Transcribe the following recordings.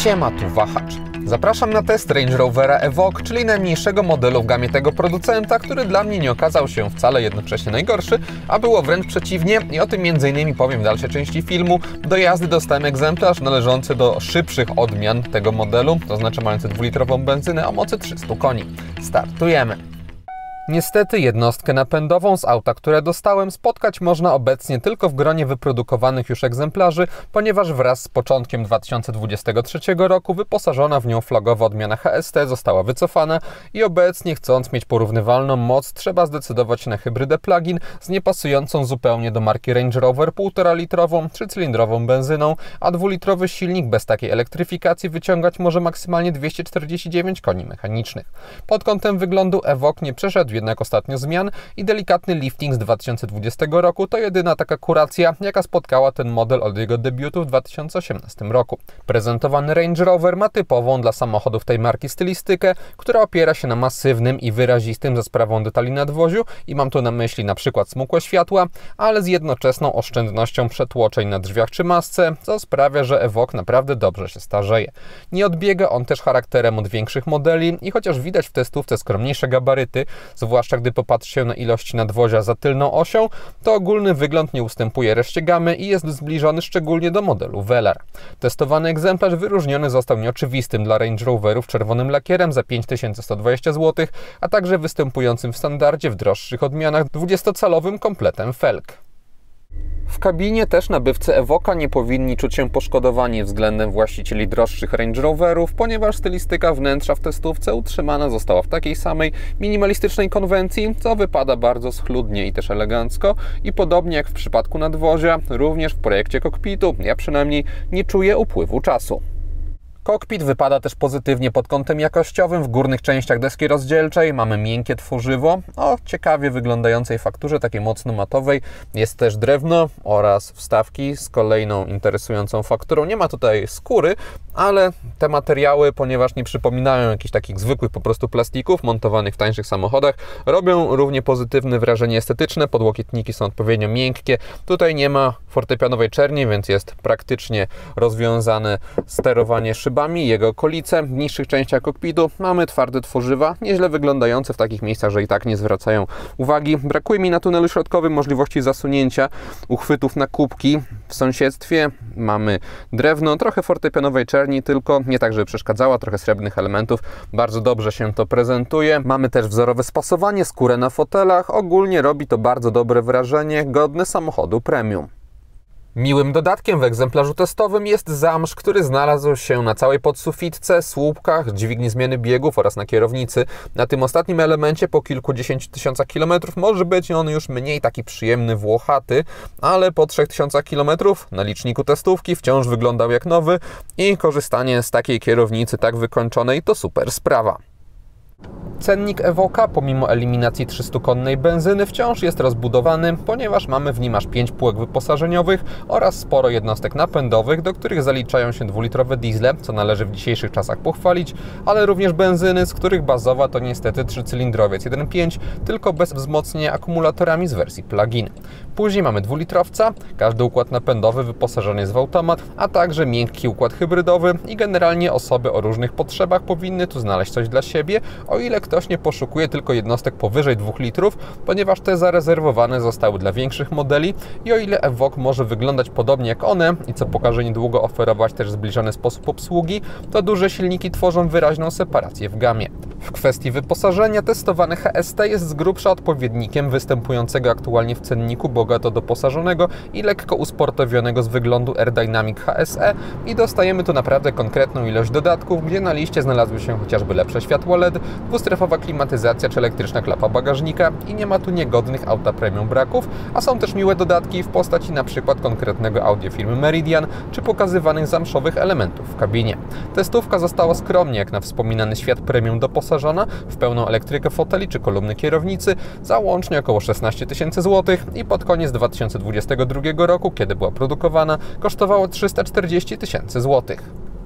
Siema, tu Wahacz. Zapraszam na test Range Rovera Evoque, czyli najmniejszego modelu w gamie tego producenta, który dla mnie nie okazał się wcale jednocześnie najgorszy, a było wręcz przeciwnie i o tym m.in. powiem w dalszej części filmu. Do jazdy dostałem egzemplarz należący do szybszych odmian tego modelu, to znaczy mający 2-litrową benzynę o mocy 300 koni. Startujemy! Niestety jednostkę napędową z auta, które dostałem, spotkać można obecnie tylko w gronie wyprodukowanych już egzemplarzy, ponieważ wraz z początkiem 2023 roku wyposażona w nią flagowa odmiana HST została wycofana i obecnie, chcąc mieć porównywalną moc, trzeba zdecydować się na hybrydę plug-in z niepasującą zupełnie do marki Range Rover 1,5-litrową, 3-cylindrową benzyną, a 2-litrowy silnik bez takiej elektryfikacji wyciągać może maksymalnie 249 koni mechanicznych. Pod kątem wyglądu Evoque nie przeszedł jednak ostatnio zmian i delikatny lifting z 2020 roku to jedyna taka kuracja, jaka spotkała ten model od jego debiutu w 2018 roku. Prezentowany Range Rover ma typową dla samochodów tej marki stylistykę, która opiera się na masywnym i wyrazistym za sprawą detali nadwoziu i mam tu na myśli na przykład smukłe światła, ale z jednoczesną oszczędnością przetłoczeń na drzwiach czy masce, co sprawia, że Evoque naprawdę dobrze się starzeje. Nie odbiega on też charakterem od większych modeli i chociaż widać w testówce skromniejsze gabaryty, zwłaszcza gdy popatrzy się na ilości nadwozia za tylną osią, to ogólny wygląd nie ustępuje reszcie gamy i jest zbliżony szczególnie do modelu Velar. Testowany egzemplarz wyróżniony został nieoczywistym dla Range Roverów czerwonym lakierem za 5120 zł, a także występującym w standardzie w droższych odmianach 20-calowym kompletem felg. W kabinie też nabywcy Evoque'a nie powinni czuć się poszkodowani względem właścicieli droższych Range Roverów, ponieważ stylistyka wnętrza w testówce utrzymana została w takiej samej minimalistycznej konwencji, co wypada bardzo schludnie i też elegancko i podobnie jak w przypadku nadwozia, również w projekcie kokpitu ja przynajmniej nie czuję upływu czasu. Kokpit wypada też pozytywnie pod kątem jakościowym. W górnych częściach deski rozdzielczej mamy miękkie tworzywo o ciekawie wyglądającej fakturze, takiej mocno matowej. Jest też drewno oraz wstawki z kolejną interesującą fakturą. Nie ma tutaj skóry, ale te materiały, ponieważ nie przypominają jakichś takich zwykłych po prostu plastików montowanych w tańszych samochodach, robią równie pozytywne wrażenie estetyczne. Podłokietniki są odpowiednio miękkie. Tutaj nie ma fortepianowej czerni, więc jest praktycznie rozwiązane sterowanie szybami i jego okolice. W niższych częściach kokpitu mamy twarde tworzywa, nieźle wyglądające w takich miejscach, że i tak nie zwracają uwagi. Brakuje mi na tunelu środkowym możliwości zasunięcia uchwytów na kubki. W sąsiedztwie mamy drewno, trochę fortepianowej czerni, tylko nie tak, żeby przeszkadzała, trochę srebrnych elementów. Bardzo dobrze się to prezentuje. Mamy też wzorowe spasowanie, skórę na fotelach. Ogólnie robi to bardzo dobre wrażenie, godne samochodu premium. Miłym dodatkiem w egzemplarzu testowym jest zamsz, który znalazł się na całej podsufitce, słupkach, dźwigni zmiany biegów oraz na kierownicy. Na tym ostatnim elemencie po kilkudziesięciu tysiącach kilometrów może być on już mniej taki przyjemny, włochaty, ale po 3000 kilometrów na liczniku testówki wciąż wyglądał jak nowy i korzystanie z takiej kierownicy tak wykończonej to super sprawa. Cennik Evoque'a pomimo eliminacji 300-konnej benzyny wciąż jest rozbudowany, ponieważ mamy w nim aż 5 półek wyposażeniowych oraz sporo jednostek napędowych, do których zaliczają się 2-litrowe diesle, co należy w dzisiejszych czasach pochwalić, ale również benzyny, z których bazowa to niestety 3-cylindrowiec 1.5, tylko bez wzmocnienia akumulatorami z wersji plug-in. Później mamy 2-litrowca, każdy układ napędowy wyposażony jest w automat, a także miękki układ hybrydowy i generalnie osoby o różnych potrzebach powinny tu znaleźć coś dla siebie, o ile ktoś nie poszukuje tylko jednostek powyżej 2 litrów, ponieważ te zarezerwowane zostały dla większych modeli i o ile Evoque może wyglądać podobnie jak one i co pokaże niedługo oferować też zbliżony sposób obsługi, to duże silniki tworzą wyraźną separację w gamie. W kwestii wyposażenia testowany HST jest z grubsza odpowiednikiem występującego aktualnie w cenniku bogato doposażonego i lekko usportowionego z wyglądu R-Dynamic HSE i dostajemy tu naprawdę konkretną ilość dodatków, gdzie na liście znalazły się chociażby lepsze światło LED, dwustrefowa klimatyzacja czy elektryczna klapa bagażnika i nie ma tu niegodnych auta premium braków, a są też miłe dodatki w postaci np. konkretnego audio firmy Meridian czy pokazywanych zamszowych elementów w kabinie. Testówka została skromnie jak na wspominany świat premium doposażona w pełną elektrykę foteli czy kolumny kierownicy za łącznie około 16 000 zł i pod koniec 2022 roku, kiedy była produkowana, kosztowało 340 000 zł.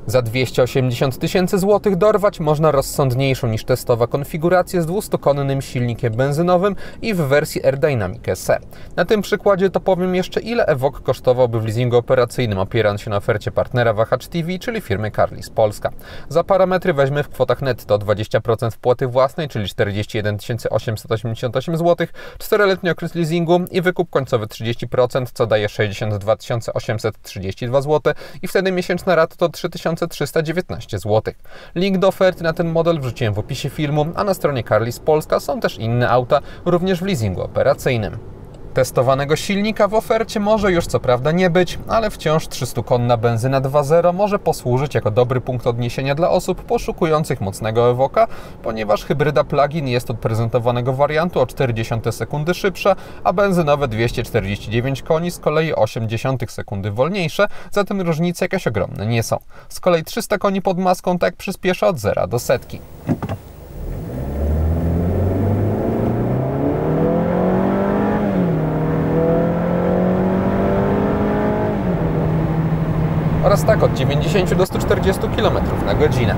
Za 280 000 złotych dorwać można rozsądniejszą niż testowa konfigurację z 200-konnym silnikiem benzynowym i w wersji Air-Dynamic SE. Na tym przykładzie to powiem jeszcze, ile Evoque kosztowałby w leasingu operacyjnym, opierając się na ofercie partnera Wahacz TV, czyli firmy Carlis Polska. Za parametry weźmy w kwotach netto 20% wpłaty własnej, czyli 41 888 zł, 4-letni okres leasingu i wykup końcowy 30%, co daje 62 832 zł i wtedy miesięczna rata to 3319 zł. Link do oferty na ten model wrzuciłem w opisie filmu, a na stronie Carlis Polska są też inne auta, również w leasingu operacyjnym. Testowanego silnika w ofercie może już co prawda nie być, ale wciąż 300-konna benzyna 2.0 może posłużyć jako dobry punkt odniesienia dla osób poszukujących mocnego Evoque'a, ponieważ hybryda plug-in jest od prezentowanego wariantu o 0,4 sekundy szybsza, a benzynowe 249 koni z kolei 0,8 sekundy wolniejsze, zatem różnice jakieś ogromne nie są. Z kolei 300 koni pod maską tak przyspiesza od 0 do setki. Oraz tak od 90 do 140 km na godzinę.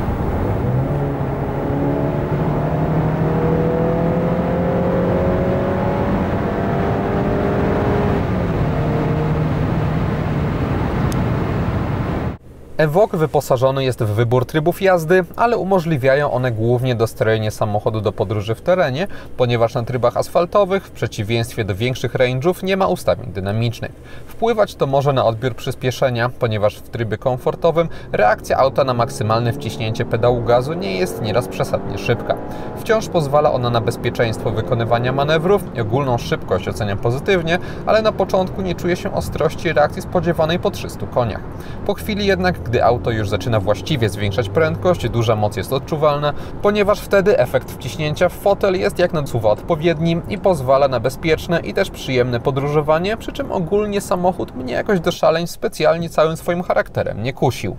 Evoque wyposażony jest w wybór trybów jazdy, ale umożliwiają one głównie dostrojenie samochodu do podróży w terenie, ponieważ na trybach asfaltowych, w przeciwieństwie do większych range'ów, nie ma ustawień dynamicznych. Wpływać to może na odbiór przyspieszenia, ponieważ w trybie komfortowym reakcja auta na maksymalne wciśnięcie pedału gazu nie jest nieraz przesadnie szybka. Wciąż pozwala ona na bezpieczeństwo wykonywania manewrów i ogólną szybkość oceniam pozytywnie, ale na początku nie czuje się ostrości reakcji spodziewanej po 300 koniach. Po chwili jednak, gdy auto już zaczyna właściwie zwiększać prędkość, duża moc jest odczuwalna, ponieważ wtedy efekt wciśnięcia w fotel jest jak na suwa odpowiedni i pozwala na bezpieczne i też przyjemne podróżowanie, przy czym ogólnie samochód mnie jakoś do szaleń specjalnie całym swoim charakterem nie kusił.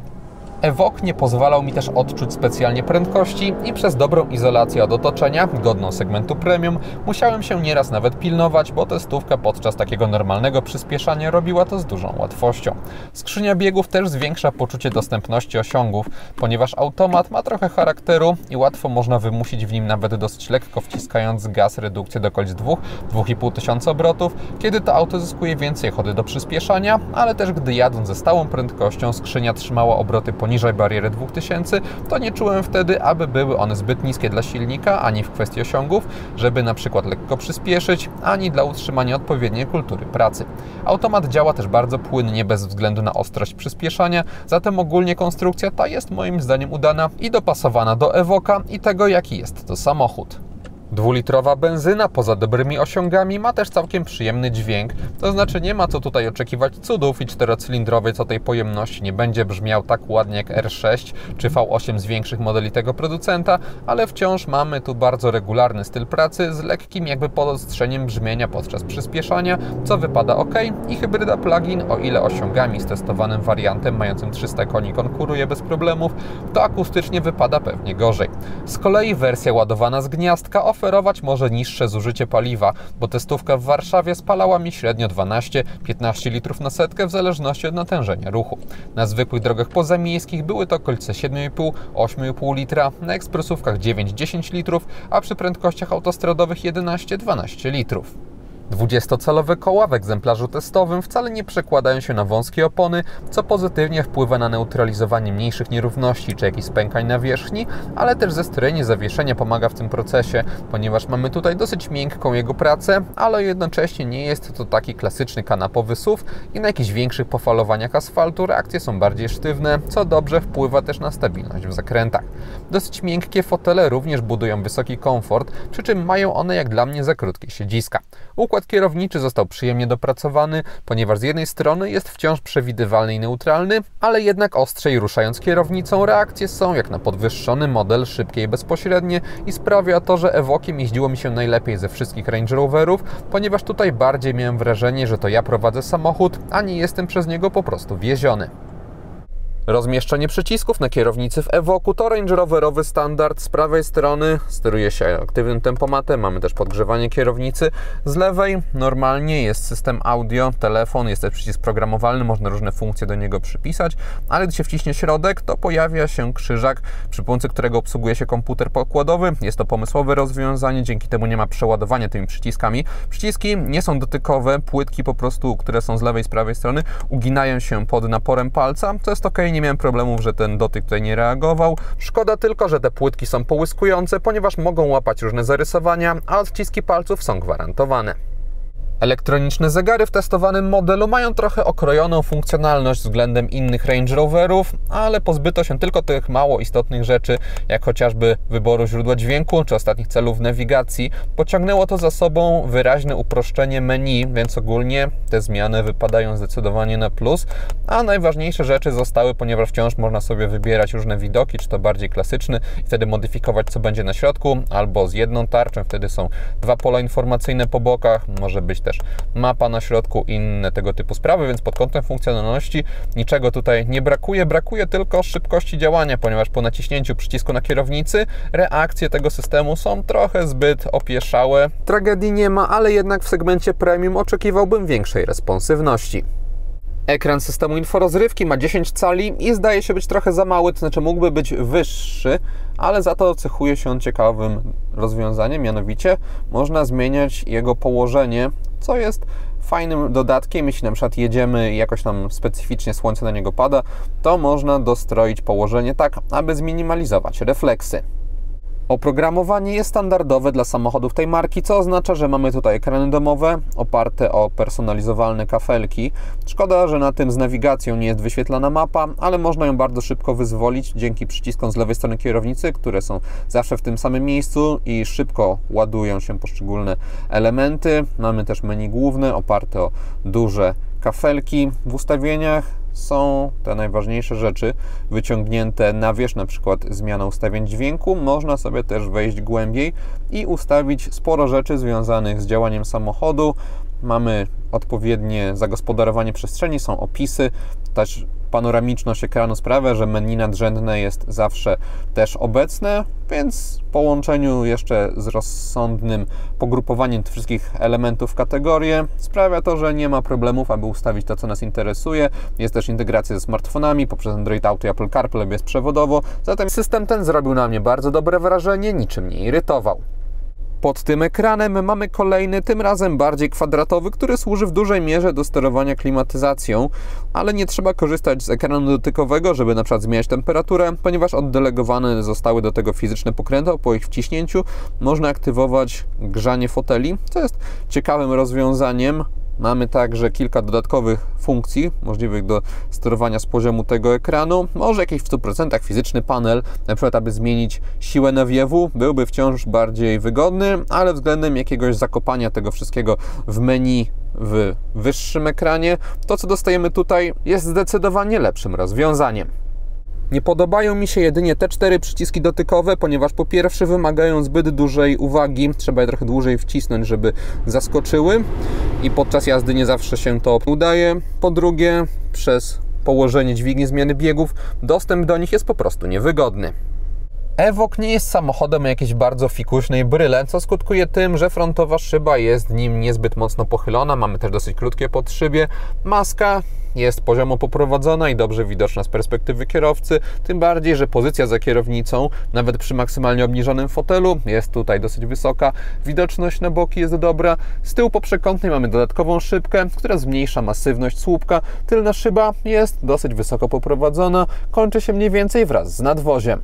Evoque nie pozwalał mi też odczuć specjalnie prędkości i przez dobrą izolację od otoczenia, godną segmentu premium, musiałem się nieraz nawet pilnować, bo testówka podczas takiego normalnego przyspieszania robiła to z dużą łatwością. Skrzynia biegów też zwiększa poczucie dostępności osiągów, ponieważ automat ma trochę charakteru i łatwo można wymusić w nim nawet dosyć lekko wciskając gaz redukcję do okolic 2–2,5 tysiąca obrotów, kiedy to auto zyskuje więcej chody do przyspieszania, ale też gdy jadąc ze stałą prędkością skrzynia trzymała obroty poniżej bariery 2000, to nie czułem wtedy, aby były one zbyt niskie dla silnika, ani w kwestii osiągów, żeby na przykład lekko przyspieszyć, ani dla utrzymania odpowiedniej kultury pracy. Automat działa też bardzo płynnie, bez względu na ostrość przyspieszania, zatem ogólnie konstrukcja ta jest moim zdaniem udana i dopasowana do Evoque'a i tego, jaki jest to samochód. 2-litrowa benzyna poza dobrymi osiągami ma też całkiem przyjemny dźwięk, to znaczy nie ma co tutaj oczekiwać cudów i 4-cylindrowiec o tej pojemności nie będzie brzmiał tak ładnie jak R6 czy V8 z większych modeli tego producenta, ale wciąż mamy tu bardzo regularny styl pracy z lekkim jakby podostrzeniem brzmienia podczas przyspieszania, co wypada ok i hybryda plug-in, o ile osiągami z testowanym wariantem mającym 300 koni konkuruje bez problemów, to akustycznie wypada pewnie gorzej. Z kolei wersja ładowana z gniazdka oferować może niższe zużycie paliwa, bo testówka w Warszawie spalała mi średnio 12–15 litrów na setkę w zależności od natężenia ruchu. Na zwykłych drogach pozamiejskich były to okolice 7,5–8,5 litra, na ekspresówkach 9–10 litrów, a przy prędkościach autostradowych 11–12 litrów. 20-calowe koła w egzemplarzu testowym wcale nie przekładają się na wąskie opony, co pozytywnie wpływa na neutralizowanie mniejszych nierówności czy jakichś spękań na wierzchni, ale też zestrojenie zawieszenia pomaga w tym procesie, ponieważ mamy tutaj dosyć miękką jego pracę, ale jednocześnie nie jest to taki klasyczny kanapowy SUV i na jakichś większych pofalowaniach asfaltu reakcje są bardziej sztywne, co dobrze wpływa też na stabilność w zakrętach. Dosyć miękkie fotele również budują wysoki komfort, przy czym mają one jak dla mnie za krótkie siedziska. Układ kierowniczy został przyjemnie dopracowany, ponieważ z jednej strony jest wciąż przewidywalny i neutralny, ale jednak ostrzej ruszając kierownicą reakcje są jak na podwyższony model, szybkie i bezpośrednie i sprawia to, że Evoque'iem jeździło mi się najlepiej ze wszystkich Range Roverów, ponieważ tutaj bardziej miałem wrażenie, że to ja prowadzę samochód, a nie jestem przez niego po prostu wieziony. Rozmieszczenie przycisków na kierownicy w Evoque to Range Roverowy standard. Z prawej strony steruje się aktywnym tempomatem, mamy też podgrzewanie kierownicy. Z lewej normalnie jest system audio, telefon, jest też przycisk programowalny, można różne funkcje do niego przypisać, ale gdy się wciśnie środek, to pojawia się krzyżak, przy pomocy którego obsługuje się komputer pokładowy. Jest to pomysłowe rozwiązanie, dzięki temu nie ma przeładowania tymi przyciskami. Przyciski nie są dotykowe, płytki po prostu, które są z lewej i z prawej strony, uginają się pod naporem palca, co jest ok. Nie miałem problemów, że ten dotyk tutaj nie reagował. Szkoda tylko, że te płytki są połyskujące, ponieważ mogą łapać różne zarysowania, a odciski palców są gwarantowane. Elektroniczne zegary w testowanym modelu mają trochę okrojoną funkcjonalność względem innych Range Roverów, ale pozbyto się tylko tych mało istotnych rzeczy, jak chociażby wyboru źródła dźwięku czy ostatnich celów w nawigacji. Pociągnęło to za sobą wyraźne uproszczenie menu, więc ogólnie te zmiany wypadają zdecydowanie na plus, a najważniejsze rzeczy zostały, ponieważ wciąż można sobie wybierać różne widoki, czy to bardziej klasyczny i wtedy modyfikować, co będzie na środku, albo z jedną tarczą, wtedy są dwa pola informacyjne po bokach, może być też mapa na środku, inne tego typu sprawy, więc pod kątem funkcjonalności niczego tutaj nie brakuje. Brakuje tylko szybkości działania, ponieważ po naciśnięciu przycisku na kierownicy reakcje tego systemu są trochę zbyt opieszałe. Tragedii nie ma, ale jednak w segmencie premium oczekiwałbym większej responsywności. Ekran systemu inforozrywki ma 10 cali i zdaje się być trochę za mały, to znaczy mógłby być wyższy, ale za to cechuje się ciekawym rozwiązaniem, mianowicie można zmieniać jego położenie, co jest fajnym dodatkiem. Jeśli na przykład jedziemy i jakoś tam specyficznie słońce na niego pada, to można dostroić położenie tak, aby zminimalizować refleksy. Oprogramowanie jest standardowe dla samochodów tej marki, co oznacza, że mamy tutaj ekrany domowe oparte o personalizowalne kafelki. Szkoda, że na tym z nawigacją nie jest wyświetlana mapa, ale można ją bardzo szybko wyzwolić dzięki przyciskom z lewej strony kierownicy, które są zawsze w tym samym miejscu i szybko ładują się poszczególne elementy. Mamy też menu główne oparte o duże kafelki. W ustawieniach są te najważniejsze rzeczy wyciągnięte na wierzch, na przykład zmiana ustawień dźwięku. Można sobie też wejść głębiej i ustawić sporo rzeczy związanych z działaniem samochodu. Mamy odpowiednie zagospodarowanie przestrzeni, są opisy, też panoramiczność ekranu sprawia, że menu nadrzędne jest zawsze też obecne, więc w połączeniu jeszcze z rozsądnym pogrupowaniem tych wszystkich elementów w kategorie sprawia to, że nie ma problemów, aby ustawić to, co nas interesuje. Jest też integracja ze smartfonami poprzez Android Auto i Apple CarPlay bezprzewodowo, zatem system ten zrobił na mnie bardzo dobre wrażenie, niczym nie irytował. Pod tym ekranem mamy kolejny, tym razem bardziej kwadratowy, który służy w dużej mierze do sterowania klimatyzacją, ale nie trzeba korzystać z ekranu dotykowego, żeby na przykład zmieniać temperaturę, ponieważ oddelegowane zostały do tego fizyczne pokrętła. Po ich wciśnięciu można aktywować grzanie foteli, co jest ciekawym rozwiązaniem. Mamy także kilka dodatkowych funkcji możliwych do sterowania z poziomu tego ekranu. Może jakiś w 100% fizyczny panel, na przykład aby zmienić siłę nawiewu, byłby wciąż bardziej wygodny, ale względem jakiegoś zakopania tego wszystkiego w menu w wyższym ekranie, to co dostajemy tutaj jest zdecydowanie lepszym rozwiązaniem. Nie podobają mi się jedynie te 4 przyciski dotykowe, ponieważ po pierwsze wymagają zbyt dużej uwagi, trzeba je trochę dłużej wcisnąć, żeby zaskoczyły i podczas jazdy nie zawsze się to udaje. Po drugie, przez położenie dźwigni zmiany biegów, dostęp do nich jest po prostu niewygodny. Evoque nie jest samochodem o jakiejś bardzo fikuśnej bryle, co skutkuje tym, że frontowa szyba jest nim niezbyt mocno pochylona, mamy też dosyć krótkie podszybie. Maska jest poziomo poprowadzona i dobrze widoczna z perspektywy kierowcy, tym bardziej, że pozycja za kierownicą, nawet przy maksymalnie obniżonym fotelu, jest tutaj dosyć wysoka, widoczność na boki jest dobra. Z tyłu poprzekątnej mamy dodatkową szybkę, która zmniejsza masywność słupka. Tylna szyba jest dosyć wysoko poprowadzona, kończy się mniej więcej wraz z nadwoziem.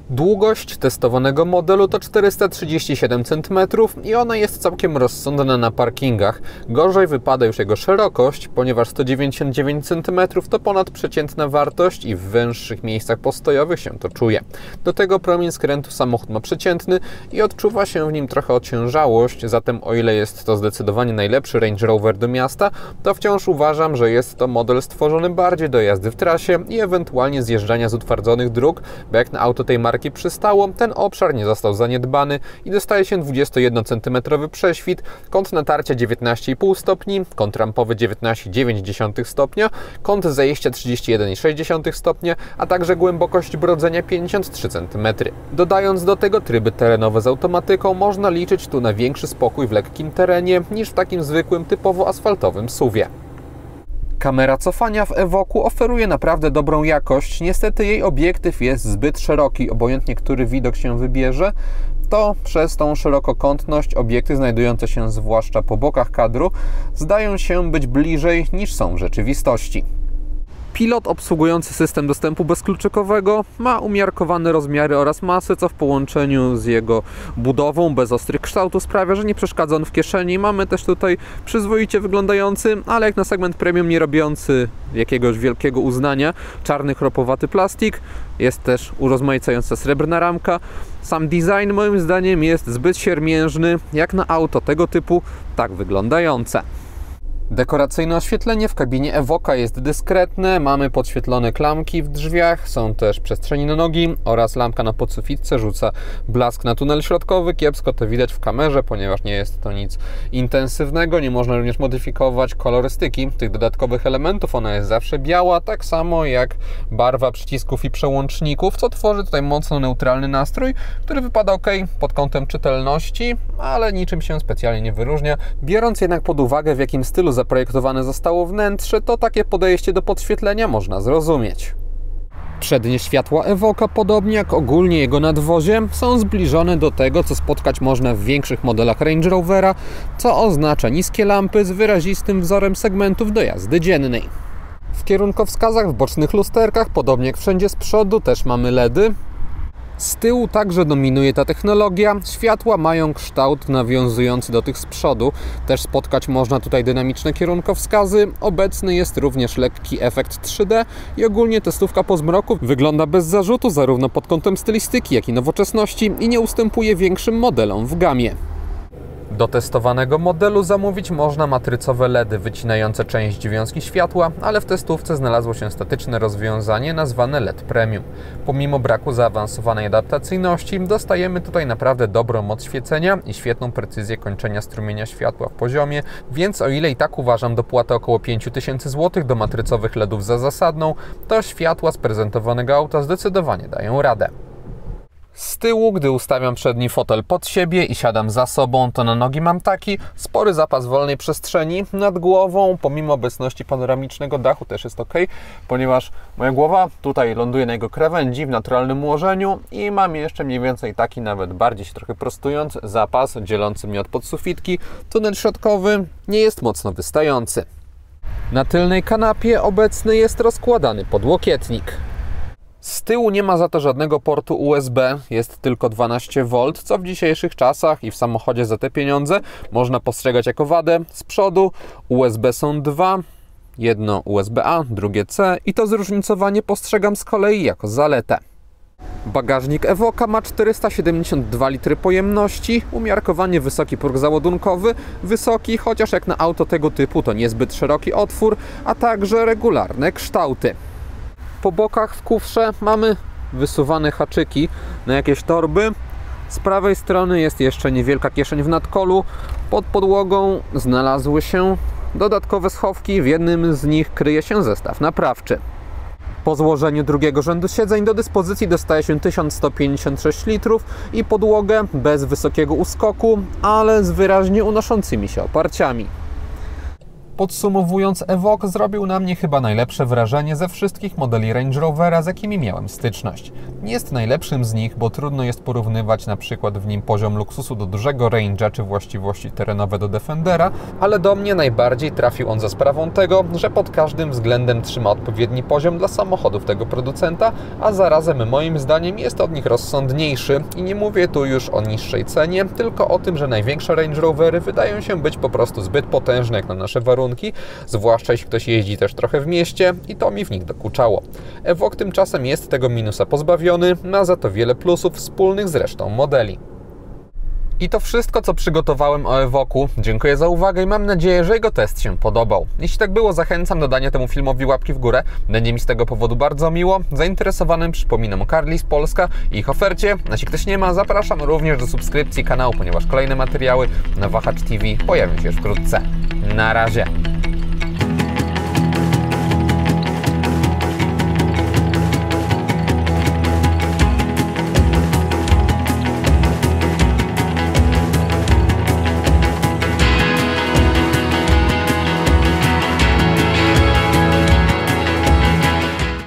Długość testowanego modelu to 437 cm i ona jest całkiem rozsądna na parkingach. Gorzej wypada już jego szerokość, ponieważ 199 cm to ponadprzeciętna wartość i w węższych miejscach postojowych się to czuje. Do tego promień skrętu samochód ma przeciętny i odczuwa się w nim trochę ociężałość, zatem o ile jest to zdecydowanie najlepszy Range Rover do miasta, to wciąż uważam, że jest to model stworzony bardziej do jazdy w trasie i ewentualnie zjeżdżania z utwardzonych dróg, bo jak na auto tej marki jaki przystało, ten obszar nie został zaniedbany i dostaje się 21 cm prześwit, kąt natarcia 19,5 stopni, kąt rampowy 19,9 stopnia, kąt zejścia 31,6 stopnia, a także głębokość brodzenia 53 cm. Dodając do tego tryby terenowe z automatyką, można liczyć tu na większy spokój w lekkim terenie niż w takim zwykłym, typowo asfaltowym SUV-ie. Kamera cofania w Evoque oferuje naprawdę dobrą jakość. Niestety jej obiektyw jest zbyt szeroki, obojętnie który widok się wybierze, to przez tą szerokokątność obiekty znajdujące się zwłaszcza po bokach kadru zdają się być bliżej niż są w rzeczywistości. Pilot obsługujący system dostępu bezkluczykowego ma umiarkowane rozmiary oraz masę, co w połączeniu z jego budową bez ostrych kształtów sprawia, że nie przeszkadza on w kieszeni. Mamy też tutaj przyzwoicie wyglądający, ale jak na segment premium nie robiący jakiegoś wielkiego uznania, czarny chropowaty plastik. Jest też urozmaicająca srebrna ramka. Sam design moim zdaniem jest zbyt siermiężny jak na auto tego typu, tak wyglądające. Dekoracyjne oświetlenie w kabinie Evoque'a jest dyskretne, mamy podświetlone klamki w drzwiach, są też przestrzeni na nogi oraz lampka na podsufitce rzuca blask na tunel środkowy. Kiepsko to widać w kamerze, ponieważ nie jest to nic intensywnego. Nie można również modyfikować kolorystyki tych dodatkowych elementów, ona jest zawsze biała, tak samo jak barwa przycisków i przełączników, co tworzy tutaj mocno neutralny nastrój, który wypada ok pod kątem czytelności, ale niczym się specjalnie nie wyróżnia. Biorąc jednak pod uwagę, w jakim stylu zaprojektowane zostało wnętrze, to takie podejście do podświetlenia można zrozumieć. Przednie światła Evoque'a, podobnie jak ogólnie jego nadwozie, są zbliżone do tego, co spotkać można w większych modelach Range Rovera, co oznacza niskie lampy z wyrazistym wzorem segmentów do jazdy dziennej. W kierunkowskazach, w bocznych lusterkach, podobnie jak wszędzie z przodu, też mamy LEDy. Z tyłu także dominuje ta technologia. Światła mają kształt nawiązujący do tych z przodu. Też spotkać można tutaj dynamiczne kierunkowskazy. Obecny jest również lekki efekt 3D i ogólnie testówka po zmroku wygląda bez zarzutu zarówno pod kątem stylistyki, jak i nowoczesności i nie ustępuje większym modelom w gamie. Do testowanego modelu zamówić można matrycowe LEDy wycinające część wiązki światła, ale w testówce znalazło się statyczne rozwiązanie nazwane LED Premium. Pomimo braku zaawansowanej adaptacyjności dostajemy tutaj naprawdę dobrą moc świecenia i świetną precyzję kończenia strumienia światła w poziomie, więc o ile i tak uważam dopłatę około 5000 zł do matrycowych LEDów za zasadną, to światła z prezentowanego auta zdecydowanie dają radę. Z tyłu, gdy ustawiam przedni fotel pod siebie i siadam za sobą, to na nogi mam taki spory zapas wolnej przestrzeni. Nad głową, pomimo obecności panoramicznego dachu, też jest ok, ponieważ moja głowa tutaj ląduje na jego krawędzi w naturalnym ułożeniu i mam jeszcze mniej więcej taki, nawet bardziej się trochę prostując, zapas dzielący mnie od podsufitki. Tunel środkowy nie jest mocno wystający. Na tylnej kanapie obecny jest rozkładany podłokietnik. Z tyłu nie ma za to żadnego portu USB, jest tylko 12V, co w dzisiejszych czasach i w samochodzie za te pieniądze można postrzegać jako wadę. Z przodu USB są dwa, jedno USB-A, drugie C i to zróżnicowanie postrzegam z kolei jako zaletę. Bagażnik Evoque'a ma 472 litry pojemności, umiarkowanie wysoki próg załadunkowy, wysoki, chociaż jak na auto tego typu to niezbyt szeroki otwór, a także regularne kształty. Po bokach w kufrze mamy wysuwane haczyki na jakieś torby. Z prawej strony jest jeszcze niewielka kieszeń w nadkolu. Pod podłogą znalazły się dodatkowe schowki. W jednym z nich kryje się zestaw naprawczy. Po złożeniu drugiego rzędu siedzeń do dyspozycji dostaje się 1156 litrów i podłogę bez wysokiego uskoku, ale z wyraźnie unoszącymi się oparciami. Podsumowując, Evoque zrobił na mnie chyba najlepsze wrażenie ze wszystkich modeli Range Rovera, z jakimi miałem styczność. Nie jest najlepszym z nich, bo trudno jest porównywać na przykład w nim poziom luksusu do dużego Range'a czy właściwości terenowe do Defendera, ale do mnie najbardziej trafił on za sprawą tego, że pod każdym względem trzyma odpowiedni poziom dla samochodów tego producenta, a zarazem moim zdaniem jest od nich rozsądniejszy i nie mówię tu już o niższej cenie, tylko o tym, że największe Range Rovery wydają się być po prostu zbyt potężne jak na nasze warunki, zwłaszcza jeśli ktoś jeździ też trochę w mieście i to mi w nich dokuczało. Evoque tymczasem jest tego minusa pozbawiony, ma za to wiele plusów wspólnych z resztą modeli. I to wszystko, co przygotowałem o Evoque'u. Dziękuję za uwagę i mam nadzieję, że jego test się podobał. Jeśli tak było, zachęcam do dania temu filmowi łapki w górę. Będzie mi z tego powodu bardzo miło. Zainteresowanym przypominam o Carli z Polska i ich ofercie. A jeśli ktoś nie ma, zapraszam również do subskrypcji kanału, ponieważ kolejne materiały na Wahacz TV pojawią się już wkrótce. Na razie!